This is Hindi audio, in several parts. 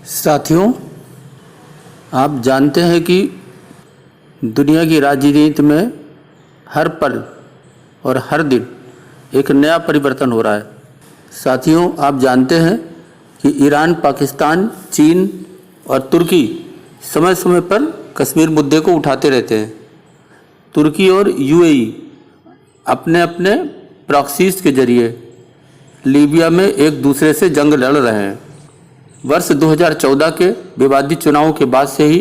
साथियों, आप जानते हैं कि दुनिया की राजनीति में हर पल और हर दिन एक नया परिवर्तन हो रहा है। साथियों, आप जानते हैं कि ईरान, पाकिस्तान, चीन और तुर्की समय समय पर कश्मीर मुद्दे को उठाते रहते हैं। तुर्की और यूएई अपने अपने प्रॉक्सीज के जरिए लीबिया में एक दूसरे से जंग लड़ रहे हैं। वर्ष 2014 के विवादित चुनावों के बाद से ही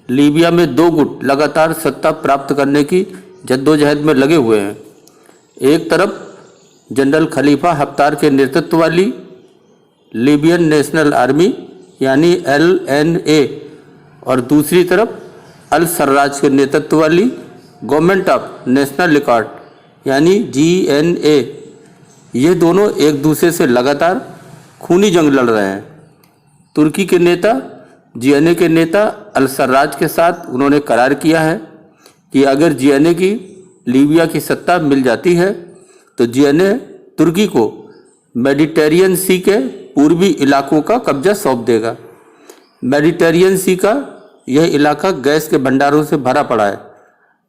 लीबिया में दो गुट लगातार सत्ता प्राप्त करने की जद्दोजहद में लगे हुए हैं। एक तरफ जनरल खलीफा हफ्तार के नेतृत्व वाली लीबियन नेशनल आर्मी यानी LNA और दूसरी तरफ अल सर्राज के नेतृत्व वाली गवर्नमेंट ऑफ नेशनल लिकार्ड यानी GNA। ये दोनों एक दूसरे से लगातार खूनी जंग लड़ रहे हैं। तुर्की के नेता GNA के नेता अल सर्राज के साथ उन्होंने करार किया है कि अगर GNA की लीबिया की सत्ता मिल जाती है तो GNA तुर्की को मेडिटेरियन सी के पूर्वी इलाकों का कब्जा सौंप देगा। मेडिटेरियन सी का यह इलाका गैस के भंडारों से भरा पड़ा है।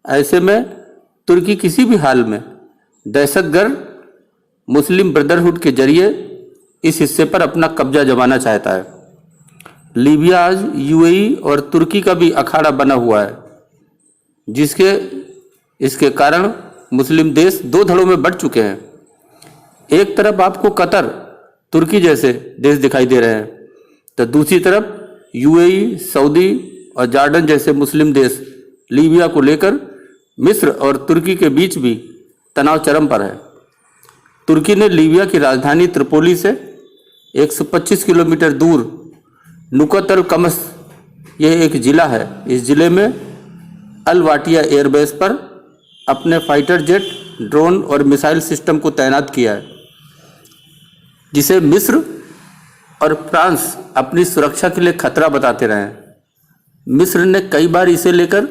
ऐसे में तुर्की किसी भी हाल में दहशतगर्द मुस्लिम ब्रदरहुड के जरिए इस हिस्से पर अपना कब्जा जमाना चाहता है। लीबिया आज यूएई और तुर्की का भी अखाड़ा बना हुआ है, इसके कारण मुस्लिम देश दो धड़ों में बढ़ चुके हैं। एक तरफ आपको कतर, तुर्की जैसे देश दिखाई दे रहे हैं, तो दूसरी तरफ यूएई, सऊदी और जॉर्डन जैसे मुस्लिम देश लीबिया को लेकर मिस्र और तुर्की के बीच भी तनाव चरम पर है। तुर्की ने लीबिया की राजधानी त्रिपोली से 125 किलोमीटर दूर नुकत अल कमस, यह एक ज़िला है, इस ज़िले में अल वाटिया एयरबेस पर अपने फाइटर जेट, ड्रोन और मिसाइल सिस्टम को तैनात किया है, जिसे मिस्र और फ्रांस अपनी सुरक्षा के लिए खतरा बताते रहे हैं। मिस्र ने कई बार इसे लेकर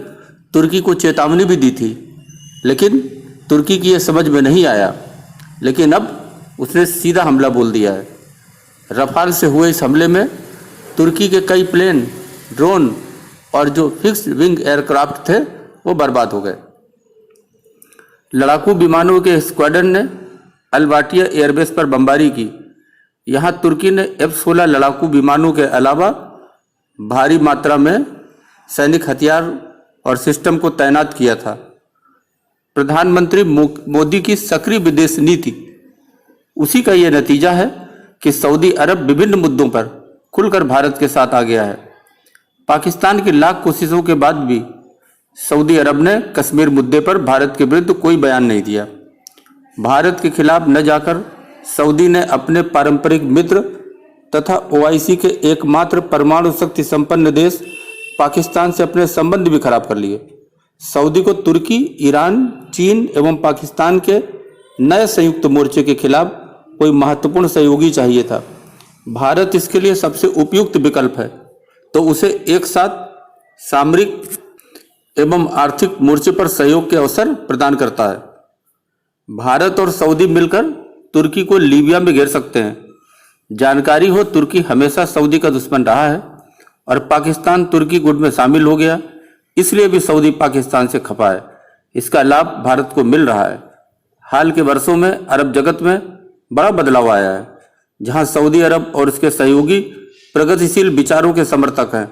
तुर्की को चेतावनी भी दी थी, लेकिन तुर्की की यह समझ में नहीं आया। लेकिन अब उसने सीधा हमला बोल दिया है। रफाल से हुए इस हमले में तुर्की के कई प्लेन, ड्रोन और जो फिक्स्ड विंग एयरक्राफ्ट थे वो बर्बाद हो गए। लड़ाकू विमानों के स्क्वाड्रन ने अल वाटिया एयरबेस पर बमबारी की। यहाँ तुर्की ने F-16 लड़ाकू विमानों के अलावा भारी मात्रा में सैनिक हथियार और सिस्टम को तैनात किया था। प्रधानमंत्री मोदी की सक्रिय विदेश नीति, उसी का यह नतीजा है कि सऊदी अरब विभिन्न मुद्दों पर खुलकर भारत के साथ आ गया है। पाकिस्तान की लाख कोशिशों के बाद भी सऊदी अरब ने कश्मीर मुद्दे पर भारत के विरुद्ध कोई बयान नहीं दिया। भारत के खिलाफ न जाकर सऊदी ने अपने पारंपरिक मित्र तथा OIC के एकमात्र परमाणु शक्ति संपन्न देश पाकिस्तान से अपने संबंध भी खराब कर लिए। सऊदी को तुर्की, ईरान, चीन एवं पाकिस्तान के नए संयुक्त मोर्चे के खिलाफ कोई महत्वपूर्ण सहयोगी चाहिए था। भारत इसके लिए सबसे उपयुक्त विकल्प है, तो उसे एक साथ सामरिक एवं आर्थिक मोर्चे पर सहयोग के अवसर प्रदान करता है। भारत और सऊदी मिलकर तुर्की को लीबिया में घेर सकते हैं। जानकारी हो, तुर्की हमेशा सऊदी का दुश्मन रहा है और पाकिस्तान तुर्की गुट में शामिल हो गया, इसलिए भी सऊदी पाकिस्तान से खफा है। इसका लाभ भारत को मिल रहा है। हाल के वर्षों में अरब जगत में बड़ा बदलाव आया है। जहां सऊदी अरब और उसके सहयोगी प्रगतिशील विचारों के समर्थक हैं,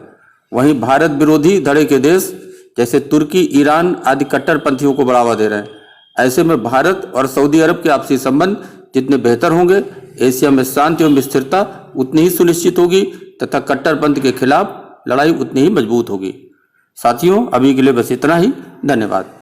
वहीं भारत विरोधी धड़े के देश जैसे तुर्की, ईरान आदि कट्टरपंथियों को बढ़ावा दे रहे हैं। ऐसे में भारत और सऊदी अरब के आपसी संबंध जितने बेहतर होंगे, एशिया में शांति एवं स्थिरता उतनी ही सुनिश्चित होगी तथा कट्टरपंथ के खिलाफ लड़ाई उतनी ही मजबूत होगी। साथियों, अभी के लिए बस इतना ही। धन्यवाद।